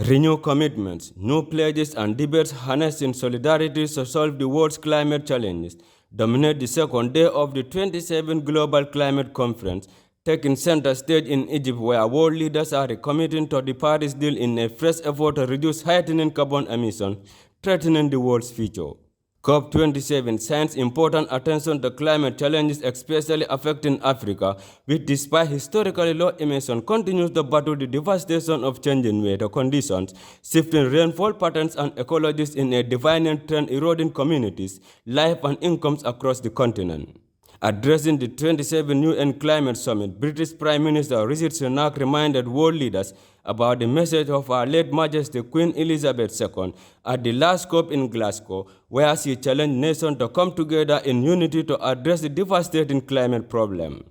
Renew commitments, new pledges and debates harnessing solidarity to solve the world's climate challenges dominate the second day of the 27th Global Climate Conference, taking center stage in Egypt, where world leaders are recommitting to the Paris deal in a fresh effort to reduce heightening carbon emissions, threatening the world's future. COP27 shines important attention to climate challenges especially affecting Africa, which despite historically low emissions continues to battle the devastation of changing weather conditions, shifting rainfall patterns and ecologies in a defining trend eroding communities, life and incomes across the continent. Addressing the 27th UN Climate Summit, British Prime Minister Rishi Sunak reminded world leaders about the message of Our late Majesty Queen Elizabeth II at the last COP in Glasgow, where she challenged nations to come together in unity to address the devastating climate problem.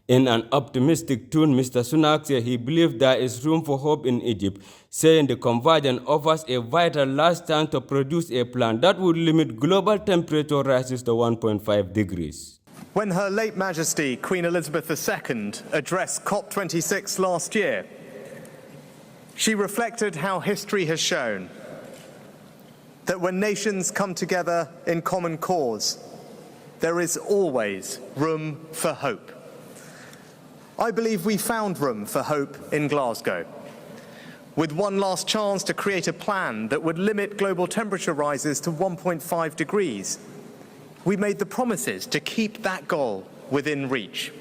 In an optimistic tone, Mr. Sunak said he believes there is room for hope in Egypt, saying the convergence offers a vital last chance to produce a plan that would limit global temperature rises to 1.5 degrees. When Her late Majesty Queen Elizabeth II addressed COP26 last year, she reflected how history has shown that when nations come together in common cause, there is always room for hope. I believe we found room for hope in Glasgow, with one last chance to create a plan that would limit global temperature rises to 1.5 degrees. We made the promises to keep that goal within reach.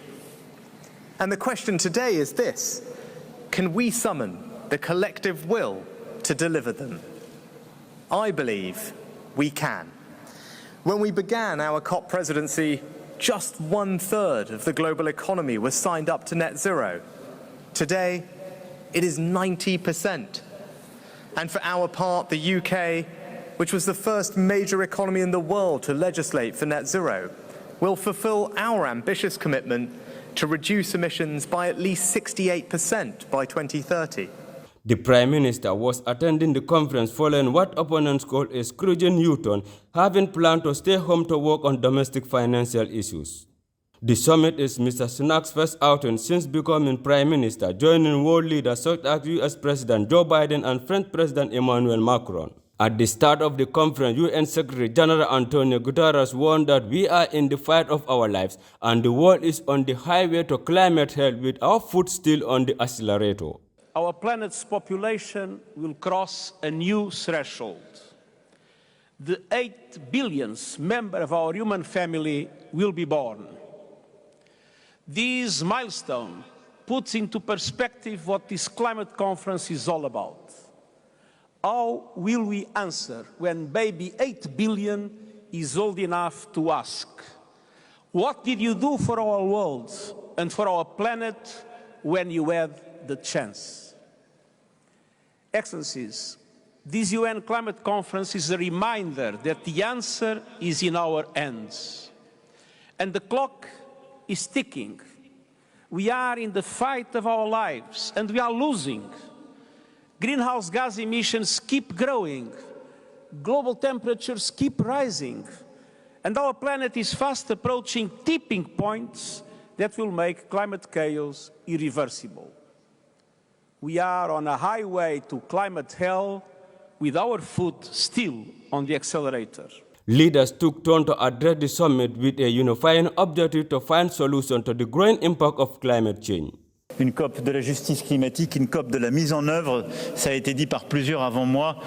And the question today is this: can we summon the collective will to deliver them? I believe we can. When we began our COP presidency, just 1/3 of the global economy was signed up to net zero. Today, it is 90%. And for our part, the UK, which was the first major economy in the world to legislate for net zero, will fulfill our ambitious commitment to reduce emissions by at least 68% by 2030. The Prime Minister was attending the conference following what opponents call a Scroogean U-turn, having planned to stay home to work on domestic financial issues. The summit is Mr. Sunak's first outing since becoming Prime Minister, joining world leaders such as US President Joe Biden and French President Emmanuel Macron. At the start of the conference, UN Secretary General Antonio Guterres warned that we are in the fight of our lives and the world is on the highway to climate health with our foot still on the accelerator. Our planet's population will cross a new threshold. The 8 billionth member of our human family will be born. This milestone puts into perspective what this climate conference is all about. How will we answer when baby 8 billion is old enough to ask, what did you do for our world and for our planet when you had the chance? Excellencies, this UN climate conference is a reminder that the answer is in our hands. And the clock is ticking. We are in the fight of our lives and we are losing. Greenhouse gas emissions keep growing, global temperatures keep rising, and our planet is fast approaching tipping points that will make climate chaos irreversible. We are on a highway to climate hell with our foot still on the accelerator. Leaders took turn to address the summit with a unifying objective to find solutions to the growing impact of climate change. Une COP de la justice climatique, une COP de la mise en œuvre, ça a été dit par plusieurs avant moi,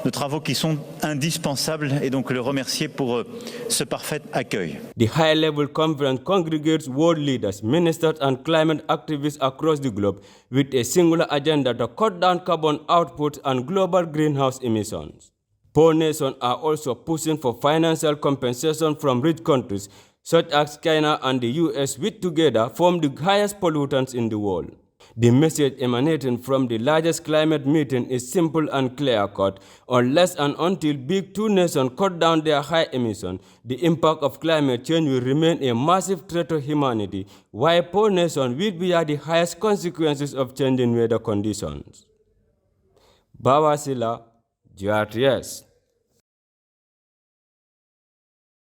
de travaux qui sont indispensables et donc le remercier pour ce parfait accueil. The high-level conference congregates world leaders, ministers and climate activists across the globe with a singular agenda to cut down carbon output and global greenhouse emissions. Poor nations are also pushing for financial compensation from rich countries such as China and the US, which together form the highest pollutants in the world. The message emanating from the largest climate meeting is simple and clear-cut. Unless and until big two nations cut down their high emissions, the impact of climate change will remain a massive threat to humanity, while poor nations will bear the highest consequences of changing weather conditions. Sillah, GRTS.